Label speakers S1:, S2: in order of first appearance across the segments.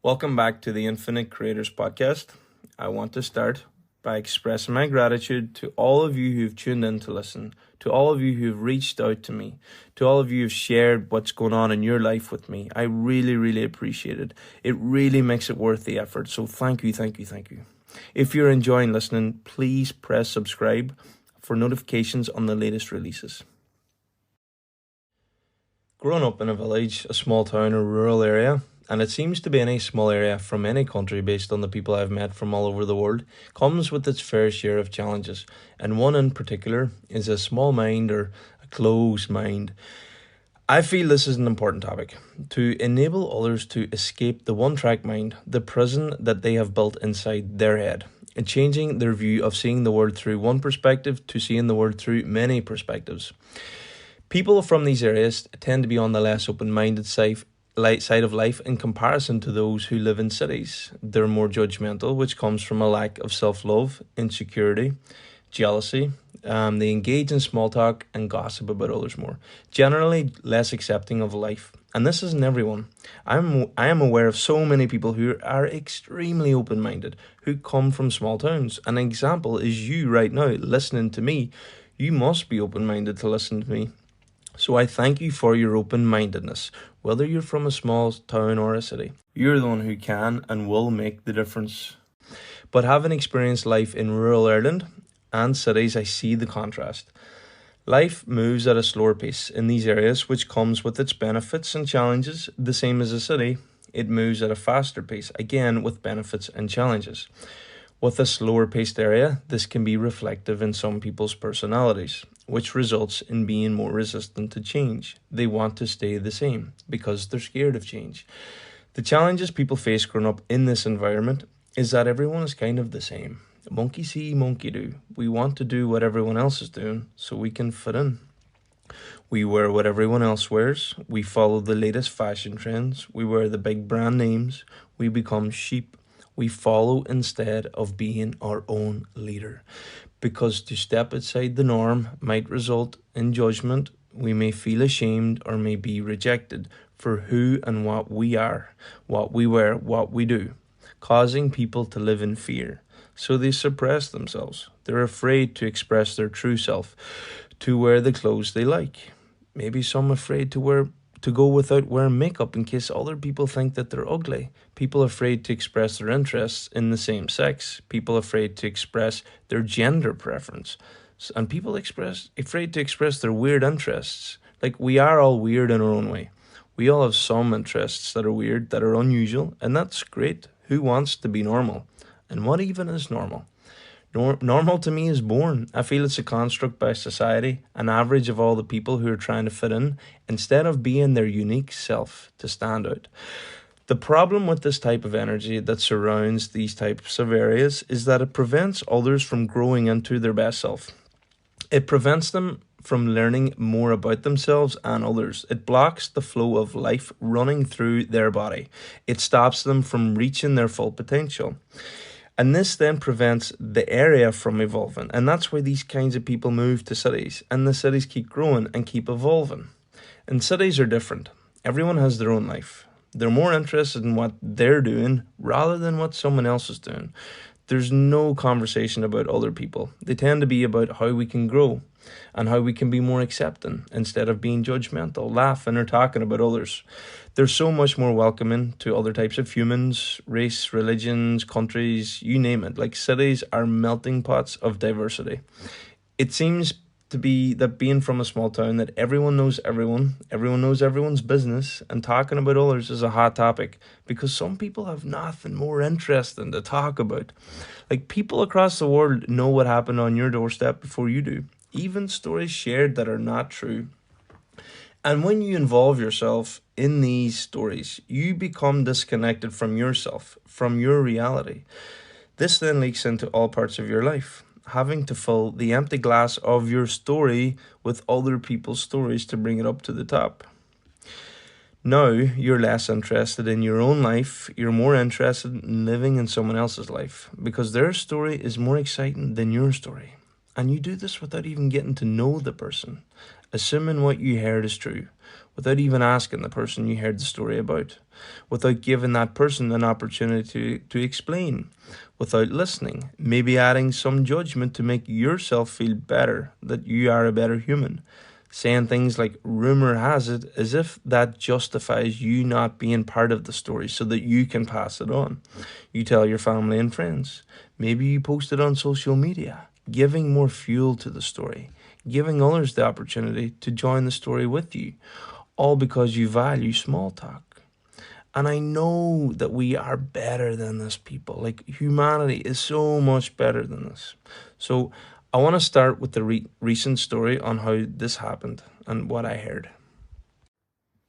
S1: Welcome back to the Infinite Creators Podcast. I want to start by expressing my gratitude to all of you who've tuned in to listen, to all of you who've reached out to me, to all of you who've shared what's going on in your life with me. I really appreciate it. It really makes it worth the effort. So thank you. If you're enjoying listening, please press subscribe for notifications on the latest releases. Growing up in a village, a small town or rural area, and it seems to be any small area from any country based on the people I've met from all over the world, comes with its fair share of challenges, and one in particular is a small mind or a closed mind. I feel this is an important topic to enable others to escape the one-track mind, the prison that they have built inside their head, and changing their view of seeing the world through one perspective to seeing the world through many perspectives. People from these areas tend to be on the less open-minded side of life in comparison to those who live in cities. They're more judgmental, which comes from a lack of self-love, insecurity, jealousy. They engage in small talk and gossip about others more. Generally, less accepting of life. And this isn't everyone. I am aware of so many people who are extremely open-minded, who come from small towns. An example is you right now, listening to me. You must be open-minded to listen to me. So I thank you for your open-mindedness, whether you're from a small town or a city. You're the one who can and will make the difference. But having experienced life in rural Ireland and cities, I see the contrast. Life moves at a slower pace in these areas, which comes with its benefits and challenges, the same as a city. It moves at a faster pace, again with benefits and challenges. With a slower paced area, this can be reflective in some people's personalities, which results in being more resistant to change. They want to stay the same because they're scared of change. The challenges people face growing up in this environment is that everyone is kind of the same. Monkey see, monkey do. We want to do what everyone else is doing so we can fit in. We wear what everyone else wears. We follow the latest fashion trends. We wear the big brand names. We become sheep. We follow instead of being our own leader. Because to step outside the norm might result in judgment. We may feel ashamed or may be rejected for who and what we are, what we wear, what we do, causing people to live in fear. So they suppress themselves. They're afraid to express their true self, to wear the clothes they like. Maybe some afraid to go without wearing makeup in case other people think that they're ugly. People afraid to express their interests in the same sex. People afraid to express their gender preference. And people afraid to express their weird interests. Like, we are all weird in our own way. We all have some interests that are weird, that are unusual, and that's great. Who wants to be normal? And what even is normal? Normal to me is boring. I feel it's a construct by society, an average of all the people who are trying to fit in, instead of being their unique self to stand out. The problem with this type of energy that surrounds these types of areas is that it prevents others from growing into their best self. It prevents them from learning more about themselves and others. It blocks the flow of life running through their body. It stops them from reaching their full potential. And this then prevents the area from evolving. And that's why these kinds of people move to cities. And the cities keep growing and keep evolving. And cities are different. Everyone has their own life. They're more interested in what they're doing rather than what someone else is doing. There's no conversation about other people. They tend to be about how we can grow and how we can be more accepting instead of being judgmental, laughing or talking about others. They're so much more welcoming to other types of humans, race, religions, countries, you name it. Like, cities are melting pots of diversity. It seems to be that being from a small town that everyone knows everyone's business, and talking about others is a hot topic because some people have nothing more interesting to talk about. Like, people across the world know what happened on your doorstep before you do, even stories shared that are not true. And when you involve yourself in these stories, you become disconnected from yourself, from your reality. This then leaks into all parts of your life, having to fill the empty glass of your story with other people's stories to bring it up to the top. Now you're less interested in your own life, you're more interested in living in someone else's life because their story is more exciting than your story. And you do this without even getting to know the person, assuming what you heard is true, without even asking the person you heard the story about, without giving that person an opportunity to explain, without listening, maybe adding some judgment to make yourself feel better, that you are a better human. Saying things like rumor has it, as if that justifies you not being part of the story so that you can pass it on. You tell your family and friends. Maybe you post it on social media, giving more fuel to the story, giving others the opportunity to join the story with you, all because you value small talk. And I know that we are better than this, people. Like, humanity is so much better than this. So I want to start with the recent story on how this happened and what I heard.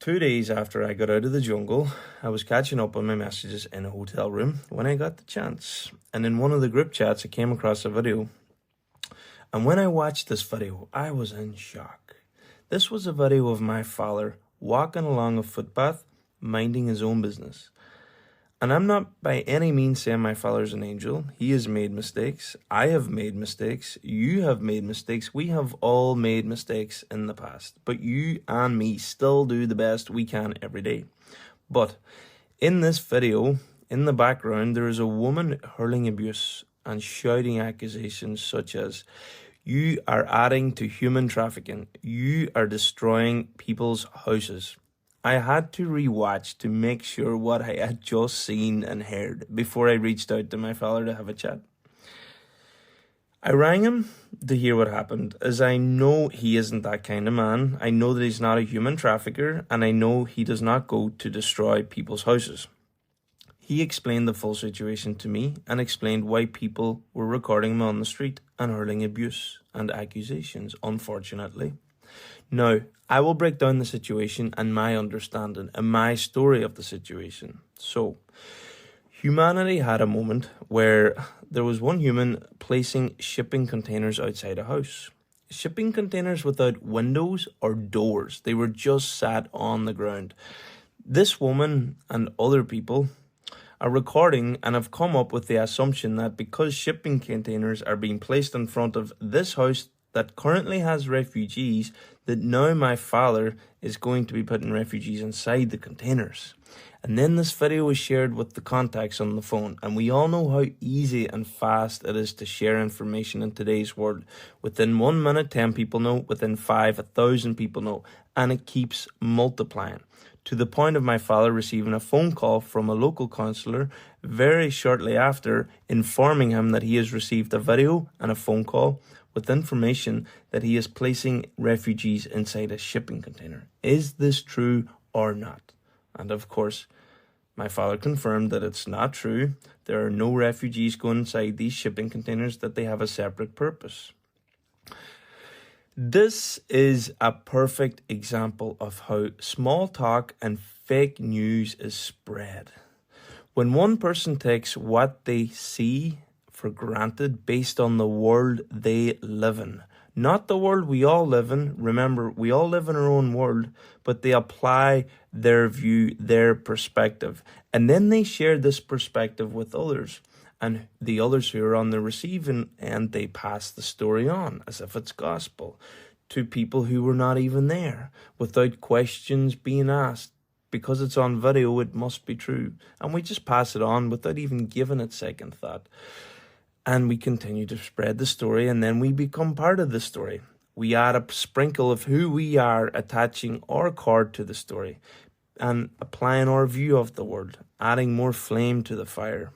S1: 2 days after I got out of the jungle, I was catching up on my messages in a hotel room when I got the chance. And in one of the group chats, I came across a video. And when I watched this video, I was in shock. This was a video of my father walking along a footpath, minding his own business. And I'm not by any means saying my father's an angel. He has made mistakes. I have made mistakes. You have made mistakes. We have all made mistakes in the past. But you and me still do the best we can every day. But in this video, in the background, there is a woman hurling abuse and shouting accusations such as, "You are adding to human trafficking. You are destroying people's houses." I had to rewatch to make sure what I had just seen and heard before I reached out to my father to have a chat. I rang him to hear what happened, as I know he isn't that kind of man. I know that he's not a human trafficker, and I know he does not go to destroy people's houses. He explained the full situation to me and explained why people were recording him on the street and hurling abuse and accusations, unfortunately. Now, I will break down the situation and my understanding and my story of the situation. So, humanity had a moment where there was one human placing shipping containers outside a house. Shipping containers without windows or doors. They were just sat on the ground. This woman and other people are recording and have come up with the assumption that because shipping containers are being placed in front of this house that currently has refugees, that now my father is going to be putting refugees inside the containers. And then this video was shared with the contacts on the phone, and we all know how easy and fast it is to share information in today's world. Within 1 minute, 10 people know. Within 5, 1,000 people know. And it keeps multiplying, to the point of my father receiving a phone call from a local councillor very shortly after, informing him that he has received a video and a phone call with information that he is placing refugees inside a shipping container. Is this true or not? And of course, my father confirmed that it's not true. There are no refugees going inside these shipping containers, that they have a separate purpose. This is a perfect example of how small talk and fake news is spread. When one person takes what they see for granted based on the world they live in, not the world we all live in. Remember, we all live in our own world, but they apply their view, their perspective, and then they share this perspective with others. And the others who are on the receiving end, they pass the story on as if it's gospel to people who were not even there, without questions being asked. Because it's on video, it must be true. And we just pass it on without even giving it second thought. And we continue to spread the story, and then we become part of the story. We add a sprinkle of who we are, attaching our card to the story and applying our view of the world, adding more flame to the fire.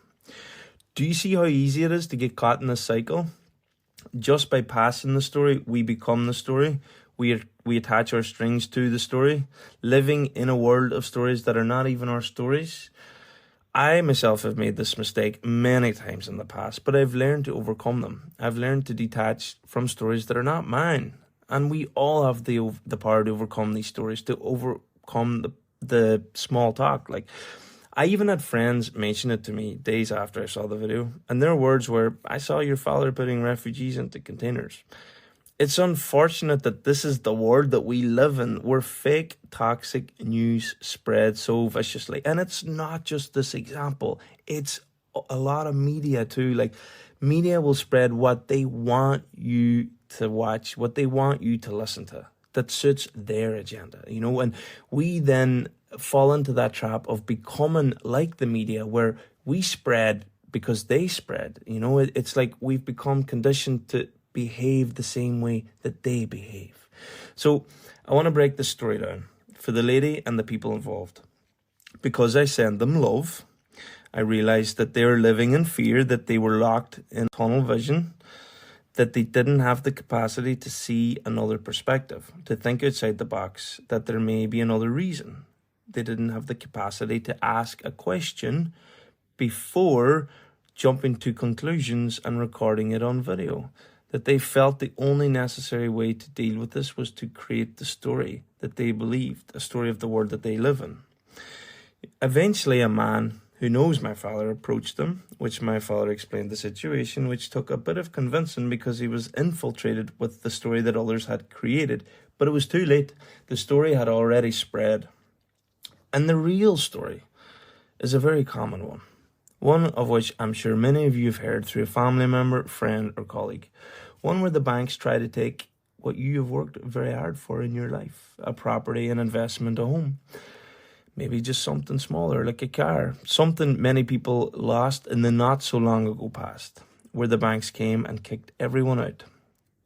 S1: Do you see how easy it is to get caught in this cycle? Just by passing the story, we become the story. We attach our strings to the story, living in a world of stories that are not even our stories. I myself have made this mistake many times in the past, but I've learned to overcome them. I've learned to detach from stories that are not mine. And we all have the power to overcome these stories, to overcome the small talk. Like, I even had friends mention it to me days after I saw the video, and their words were, "I saw your father putting refugees into containers." It's unfortunate that this is the world that we live in, where fake, toxic news spreads so viciously. And it's not just this example. It's a lot of media too. Like, media will spread what they want you to watch, what they want you to listen to. that suits their agenda, and we then fall into that trap of becoming like the media, where we spread because they spread. It's like we've become conditioned to behave the same way that they behave. So I want to break this story down for the lady and the people involved. Because I send them love, I realized that they were living in fear, that they were locked in tunnel vision, that they didn't have the capacity to see another perspective, to think outside the box, that there may be another reason. They didn't have the capacity to ask a question before jumping to conclusions and recording it on video. That they felt the only necessary way to deal with this was to create the story that they believed, a story of the world that they live in. Eventually, a man who knows my father approached them, which my father explained the situation, which took a bit of convincing because he was infiltrated with the story that others had created. But it was too late. The story had already spread. And the real story is a very common one. One of which I'm sure many of you have heard through a family member, friend, or colleague. One where the banks try to take what you have worked very hard for in your life, a property, an investment, a home. Maybe just something smaller like a car, something many people lost in the not so long ago past, where the banks came and kicked everyone out.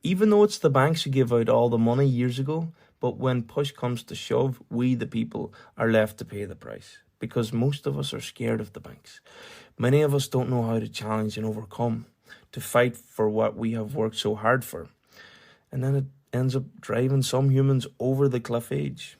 S1: Even though it's the banks who gave out all the money years ago, but when push comes to shove, we the people are left to pay the price, because most of us are scared of the banks. Many of us don't know how to challenge and overcome, to fight for what we have worked so hard for. And then it ends up driving some humans over the cliff edge.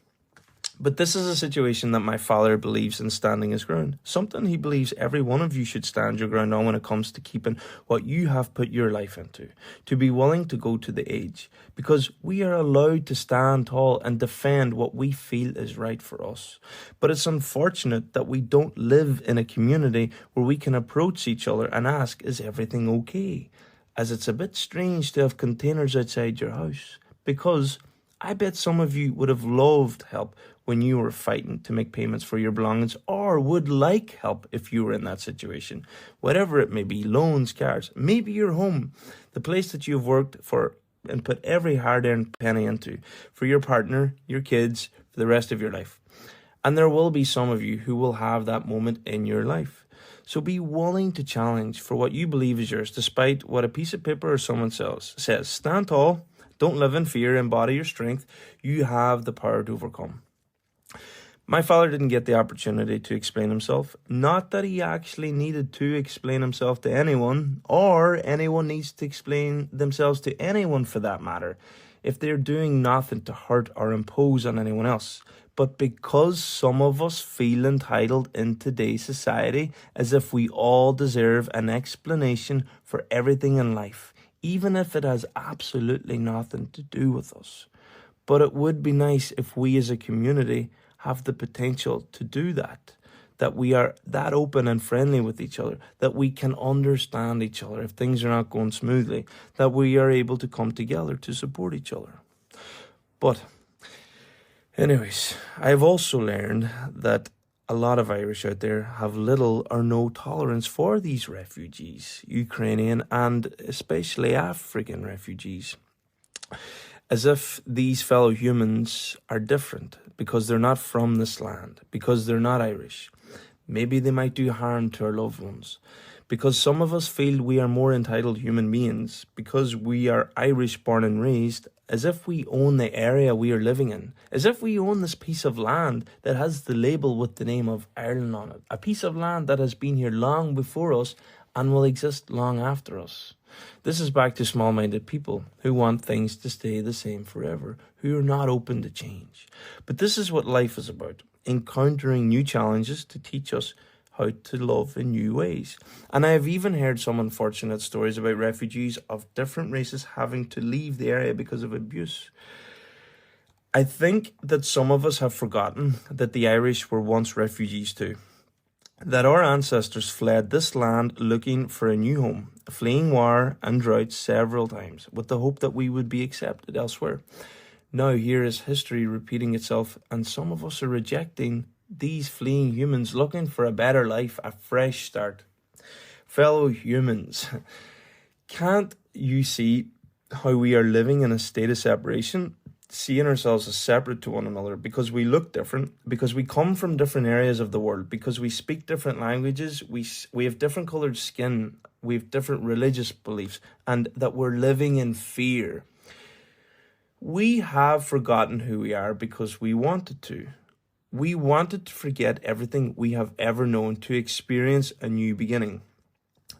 S1: But this is a situation that my father believes in standing his ground. Something he believes every one of you should stand your ground on when it comes to keeping what you have put your life into. To be willing to go to the edge. Because we are allowed to stand tall and defend what we feel is right for us. But it's unfortunate that we don't live in a community where we can approach each other and ask, is everything okay? As it's a bit strange to have containers outside your house. Because I bet some of you would have loved help when you were fighting to make payments for your belongings, or would like help if you were in that situation. Whatever it may be, loans, cars, maybe your home, the place that you've worked for and put every hard-earned penny into, for your partner, your kids, for the rest of your life. And there will be some of you who will have that moment in your life. So be willing to challenge for what you believe is yours, despite what a piece of paper or someone else says. Stand tall, don't live in fear, embody your strength. You have the power to overcome. My father didn't get the opportunity to explain himself. Not that he actually needed to explain himself to anyone, or anyone needs to explain themselves to anyone for that matter, if they're doing nothing to hurt or impose on anyone else. But because some of us feel entitled in today's society, as if we all deserve an explanation for everything in life, even if it has absolutely nothing to do with us. But it would be nice if we as a community have the potential to do that we are that open and friendly with each other, that we can understand each other if things are not going smoothly, that we are able to come together to support each other. But anyways, I've also learned that a lot of Irish out there have little or no tolerance for these refugees, Ukrainian and especially African refugees. As if these fellow humans are different because they're not from this land, because they're not Irish. Maybe they might do harm to our loved ones. Because some of us feel we are more entitled human beings because we are Irish born and raised, as if we own the area we are living in, as if we own this piece of land that has the label with the name of Ireland on it, a piece of land that has been here long before us and will exist long after us. This is back to small-minded people who want things to stay the same forever, who are not open to change. But this is what life is about, encountering new challenges to teach us how to love in new ways. And I have even heard some unfortunate stories about refugees of different races having to leave the area because of abuse. I think that some of us have forgotten that the Irish were once refugees too. That our ancestors fled this land looking for a new home, fleeing war and drought several times, with the hope that we would be accepted elsewhere. Now here is history repeating itself, and some of us are rejecting these fleeing humans looking for a better life, a fresh start. Fellow humans, can't you see how we are living in a state of separation? seeing ourselves as separate to one another because we look different, because we come from different areas of the world, because we speak different languages, we have different colored skin, we have different religious beliefs, and that we're living in fear. We have forgotten who we are because we wanted to. We wanted to forget everything we have ever known to experience a new beginning.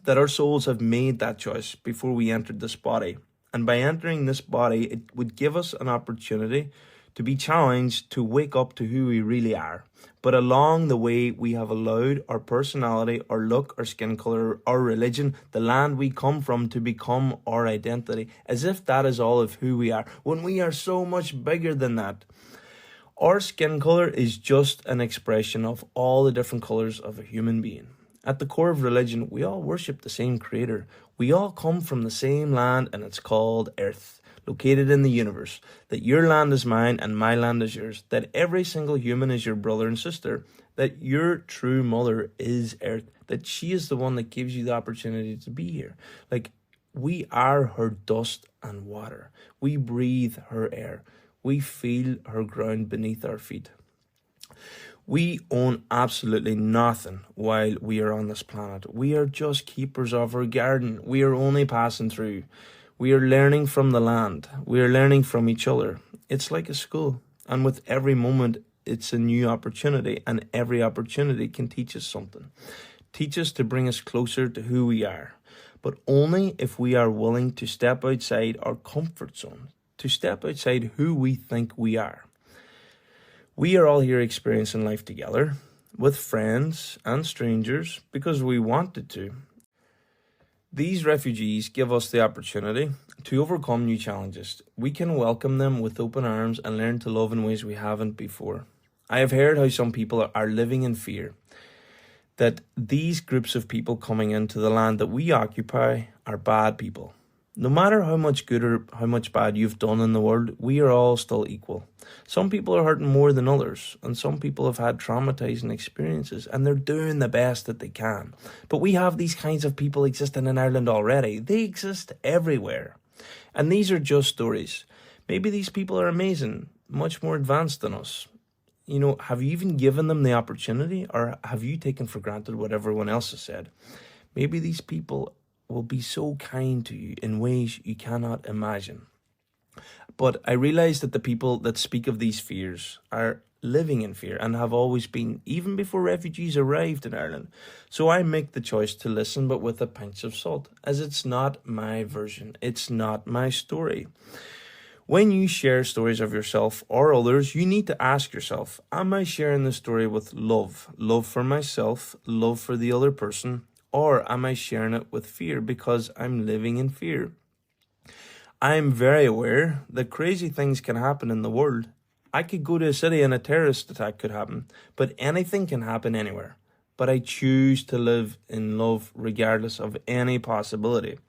S1: That our souls have made that choice before we entered this body. And by entering this body, it would give us an opportunity to be challenged to wake up to who we really are. But along the way, we have allowed our personality, our look, our skin color, our religion, the land we come from to become our identity, as if that is all of who we are, when we are so much bigger than that. Our skin color is just an expression of all the different colors of a human being. At the core of religion, we all worship the same creator. We all come from the same land, and it's called Earth, located in the universe. That your land is mine and my land is yours. That every single human is your brother and sister. That your true mother is Earth. That she is the one that gives you the opportunity to be here. Like, we are her dust and water. We breathe her air. We feel her ground beneath our feet. We own absolutely nothing while we are on this planet. We are just keepers of our garden. We are only passing through. We are learning from the land. We are learning from each other. It's like a school. And with every moment, it's a new opportunity. And every opportunity can teach us something. Teach us to bring us closer to who we are. But only if we are willing to step outside our comfort zone. To step outside who we think we are. We are all here experiencing life together, with friends and strangers, because we wanted to. These refugees give us the opportunity to overcome new challenges. We can welcome them with open arms and learn to love in ways we haven't before. I have heard how some people are living in fear, that these groups of people coming into the land that we occupy are bad people. No matter how much good or how much bad you've done in the world, we are all still equal. Some people are hurting more than others, and some people have had traumatizing experiences, and they're doing the best that they can. But we have these kinds of people existing in Ireland already. They exist everywhere. And these are just stories. Maybe these people are amazing, much more advanced than us. You know, have you even given them the opportunity, or have you taken for granted what everyone else has said? Maybe these people will be so kind to you in ways you cannot imagine. But I realize that the people that speak of these fears are living in fear and have always been, even before refugees arrived in Ireland. So I make the choice to listen, but with a pinch of salt, as it's not my version, it's not my story. When you share stories of yourself or others, you need to ask yourself, am I sharing the story with love? Love for myself, love for the other person, or am I sharing it with fear because I'm living in fear? I'm very aware that crazy things can happen in the world. I could go to a city and a terrorist attack could happen, but anything can happen anywhere. But I choose to live in love regardless of any possibility.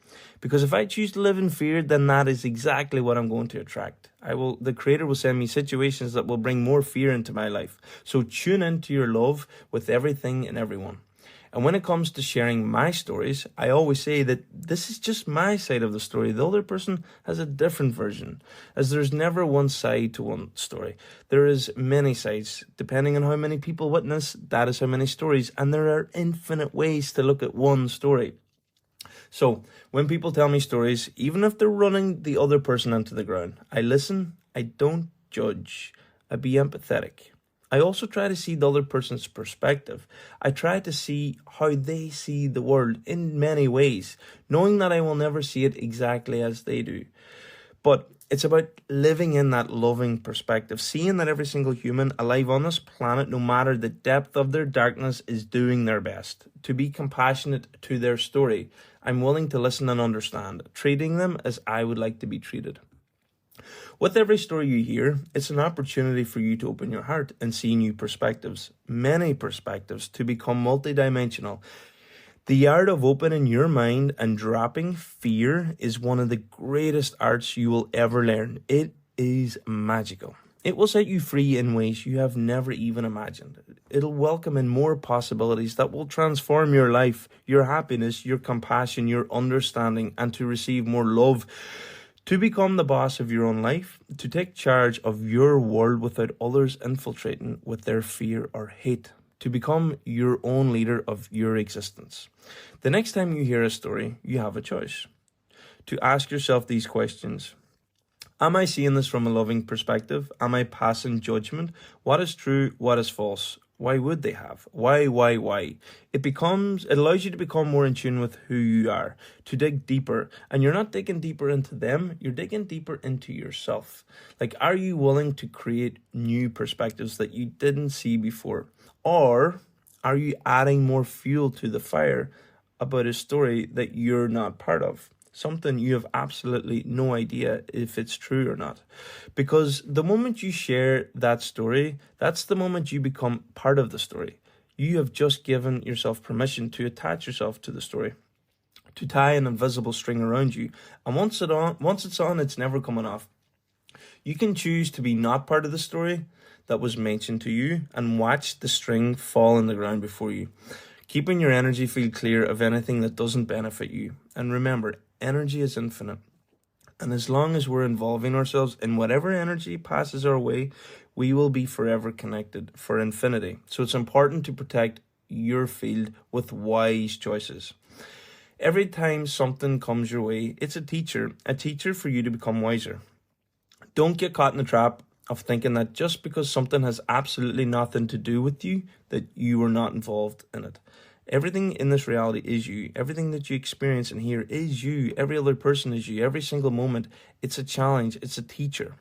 S1: Because if I choose to live in fear, then that is exactly what I'm going to attract. The Creator will send me situations that will bring more fear into my life. So tune into your love with everything and everyone. And when it comes to sharing my stories, I always say that this is just my side of the story. The other person has a different version, as there's never one side to one story. There is many sides. Depending on how many people witness, that is how many stories. And there are infinite ways to look at one story. So when people tell me stories, even if they're running the other person into the ground, I listen, I don't judge, I be empathetic. I also try to see the other person's perspective. I try to see how they see the world in many ways, knowing that I will never see it exactly as they do. But it's about living in that loving perspective, seeing that every single human alive on this planet, no matter the depth of their darkness, is doing their best to be compassionate to their story. I'm willing to listen and understand, treating them as I would like to be treated. With every story you hear, it's an opportunity for you to open your heart and see new perspectives, many perspectives, to become multidimensional. The art of opening your mind and dropping fear is one of the greatest arts you will ever learn. It is magical. It will set you free in ways you have never even imagined. It'll welcome in more possibilities that will transform your life, your happiness, your compassion, your understanding, and to receive more love, To become the boss of your own life, to take charge of your world without others infiltrating with their fear or hate, to become your own leader of your existence. The next time you hear a story, you have a choice to ask yourself these questions. Am I seeing this from a loving perspective? Am I passing judgment? What is true? What is false? Why would they have? Why? It allows you to become more in tune with who you are, to dig deeper. And you're not digging deeper into them, you're digging deeper into yourself. Like, are you willing to create new perspectives that you didn't see before? Or are you adding more fuel to the fire about a story that you're not part of? Something you have absolutely no idea if it's true or not. Because the moment you share that story, that's the moment you become part of the story. You have just given yourself permission to attach yourself to the story, to tie an invisible string around you. And once it's on, it's never coming off. You can choose to be not part of the story that was mentioned to you and watch the string fall on the ground before you, keeping your energy field clear of anything that doesn't benefit you. And remember, energy is infinite. And as long as we're involving ourselves in whatever energy passes our way, we will be forever connected for infinity. So it's important to protect your field with wise choices. Every time something comes your way, it's a teacher for you to become wiser. Don't get caught in the trap of thinking that just because something has absolutely nothing to do with you, that you are not involved in it. Everything in this reality is you. Everything that you experience and hear is you. Every other person is you. Every single moment, it's a challenge. It's a teacher.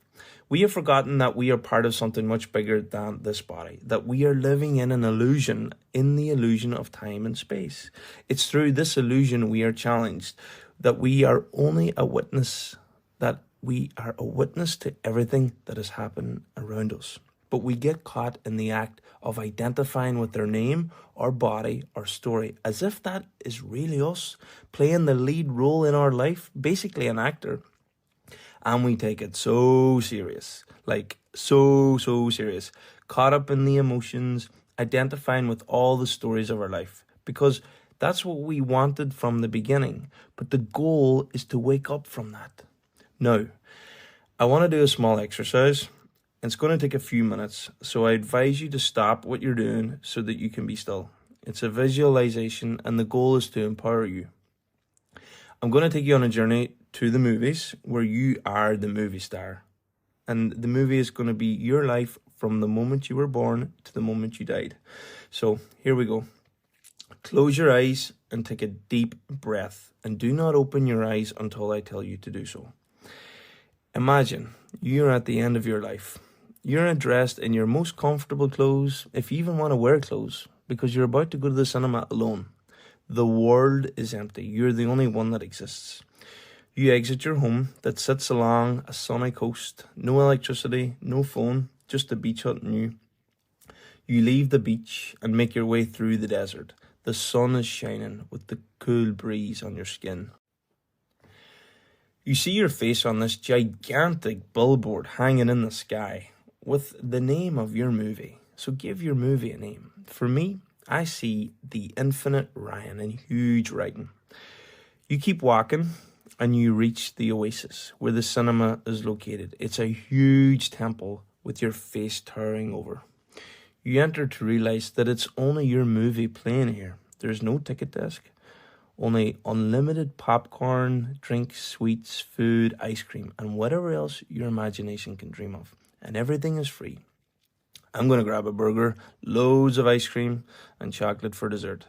S1: We have forgotten that we are part of something much bigger than this body, that we are living in an illusion, in the illusion of time and space. It's through this illusion we are challenged, that we are only a witness, that we are a witness to everything that is happening around us. But we get caught in the act of identifying with their name, our body, our story, as if that is really us, playing the lead role in our life, basically an actor. And we take it so serious, like so serious, caught up in the emotions, identifying with all the stories of our life, because that's what we wanted from the beginning. But the goal is to wake up from that. Now, I want to do a small exercise. It's going to take a few minutes, so I advise you to stop what you're doing so that you can be still. It's a visualization, and the goal is to empower you. I'm going to take you on a journey to the movies where you are the movie star. And the movie is going to be your life from the moment you were born to the moment you died. So here we go. Close your eyes and take a deep breath, and do not open your eyes until I tell you to do so. Imagine you're at the end of your life. You're dressed in your most comfortable clothes, if you even want to wear clothes, because you're about to go to the cinema alone. The world is empty. You're the only one that exists. You exit your home that sits along a sunny coast. No electricity, no phone, just the beach hut and you. You leave the beach and make your way through the desert. The sun is shining with the cool breeze on your skin. You see your face on this gigantic billboard hanging in the sky with the name of your movie. So give your movie a name. For me, I see The Infinite Ryan in huge writing. You keep walking and you reach the oasis where the cinema is located. It's a huge temple with your face towering over. You enter to realize that it's only your movie playing here. There's no ticket desk. Only unlimited popcorn, drinks, sweets, food, ice cream, and whatever else your imagination can dream of. And everything is free. I'm going to grab a burger, loads of ice cream, and chocolate for dessert.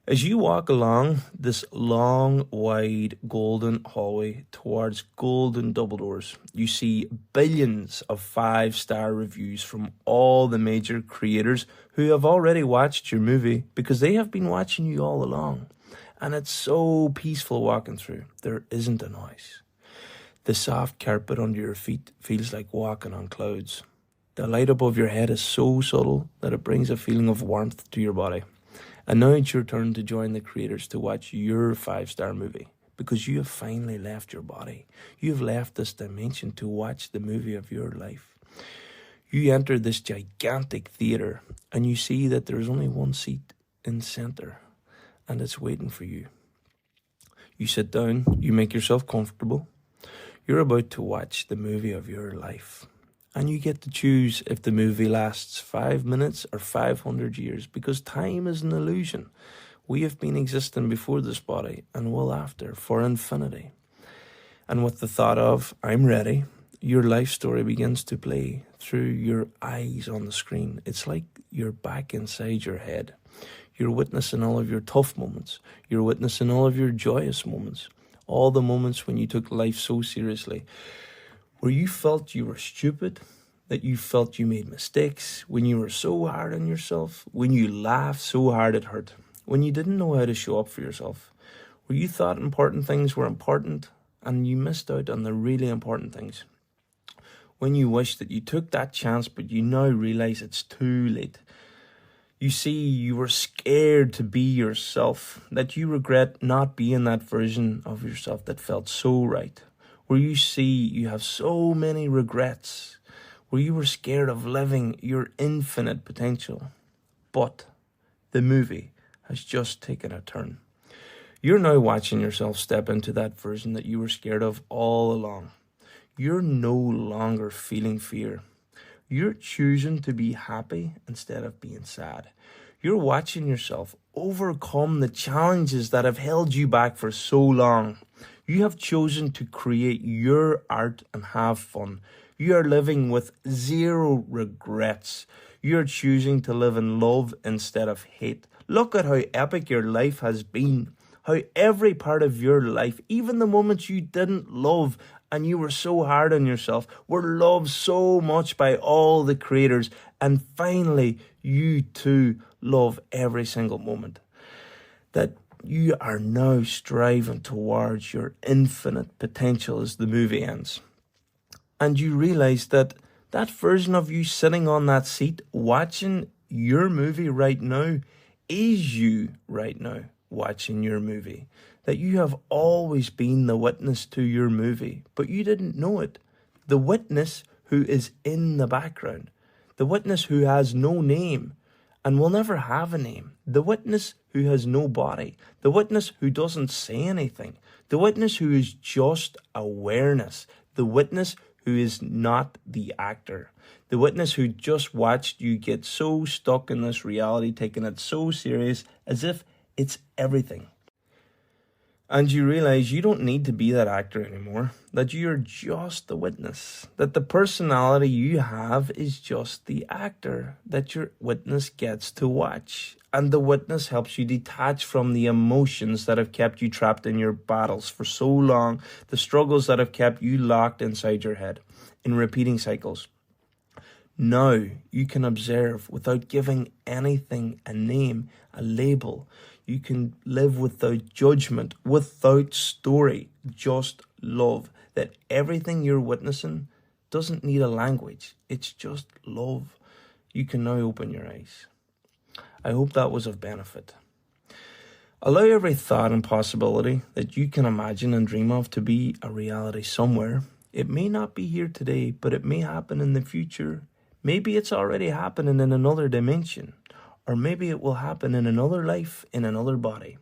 S1: As you walk along this long, wide, golden hallway towards golden double doors, you see billions of 5-star reviews from all the major creators who have already watched your movie because they have been watching you all along. And it's so peaceful walking through. There isn't a noise. The soft carpet under your feet feels like walking on clouds. The light above your head is so subtle that it brings a feeling of warmth to your body. And now it's your turn to join the creators to watch your 5-star movie, because you have finally left your body. You have left this dimension to watch the movie of your life. You enter this gigantic theater and you see that there's only one seat in the center, and it's waiting for you. You sit down, you make yourself comfortable. You're about to watch the movie of your life. And you get to choose if the movie lasts 5 minutes or 500 years, because time is an illusion. We have been existing before this body and will after for infinity. And with the thought of, I'm ready, your life story begins to play through your eyes on the screen. It's like you're back inside your head. You're witnessing all of your tough moments. You're witnessing all of your joyous moments. All the moments when you took life so seriously. Where you felt you were stupid, that you felt you made mistakes, when you were so hard on yourself, when you laughed so hard it hurt, when you didn't know how to show up for yourself, where you thought important things were important and you missed out on the really important things. When you wish that you took that chance but you now realize it's too late. You see, you were scared to be yourself, that you regret not being that version of yourself that felt so right. Where you see you have so many regrets, where you were scared of living your infinite potential. But the movie has just taken a turn. You're now watching yourself step into that version that you were scared of all along. You're no longer feeling fear. You're choosing to be happy instead of being sad. You're watching yourself overcome the challenges that have held you back for so long. You have chosen to create your art and have fun. You are living with zero regrets. You're choosing to live in love instead of hate. Look at how epic your life has been. How every part of your life, even the moments you didn't love and you were so hard on yourself, were loved so much by all the creators. And finally, you too love every single moment. That you are now striving towards your infinite potential as the movie ends. And you realize that that version of you sitting on that seat watching your movie right now is you right now watching your movie. That you have always been the witness to your movie, but you didn't know it. The witness who is in the background. The witness who has no name and will never have a name. The witness who has no body. The witness who doesn't say anything. The witness who is just awareness. The witness who is not the actor. The witness who just watched you get so stuck in this reality, taking it so serious as if it's everything. And you realize you don't need to be that actor anymore, that you're just the witness, that the personality you have is just the actor that your witness gets to watch. And the witness helps you detach from the emotions that have kept you trapped in your battles for so long, the struggles that have kept you locked inside your head in repeating cycles. Now you can observe without giving anything a name, a label. You can live without judgment, without story, just love. That everything you're witnessing doesn't need a language. It's just love. You can now open your eyes. I hope that was of benefit. Allow every thought and possibility that you can imagine and dream of to be a reality somewhere. It may not be here today, but it may happen in the future. Maybe it's already happening in another dimension. Or maybe it will happen in another life, in another body.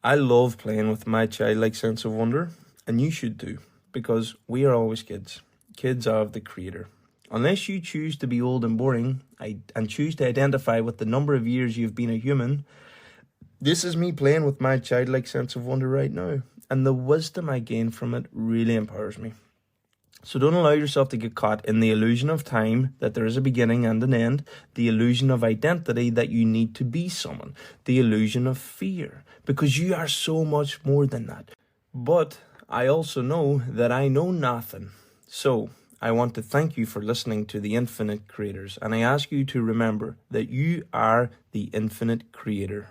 S1: I love playing with my childlike sense of wonder, and you should too, because we are always kids. Kids of the Creator. Unless you choose to be old and boring, and choose to identify with the number of years you've been a human, this is me playing with my childlike sense of wonder right now, and the wisdom I gain from it really empowers me. So don't allow yourself to get caught in the illusion of time, that there is a beginning and an end, the illusion of identity, that you need to be someone, the illusion of fear, because you are so much more than that. But I also know that I know nothing. So I want to thank you for listening to the Infinite Creators, and I ask you to remember that you are the Infinite Creator.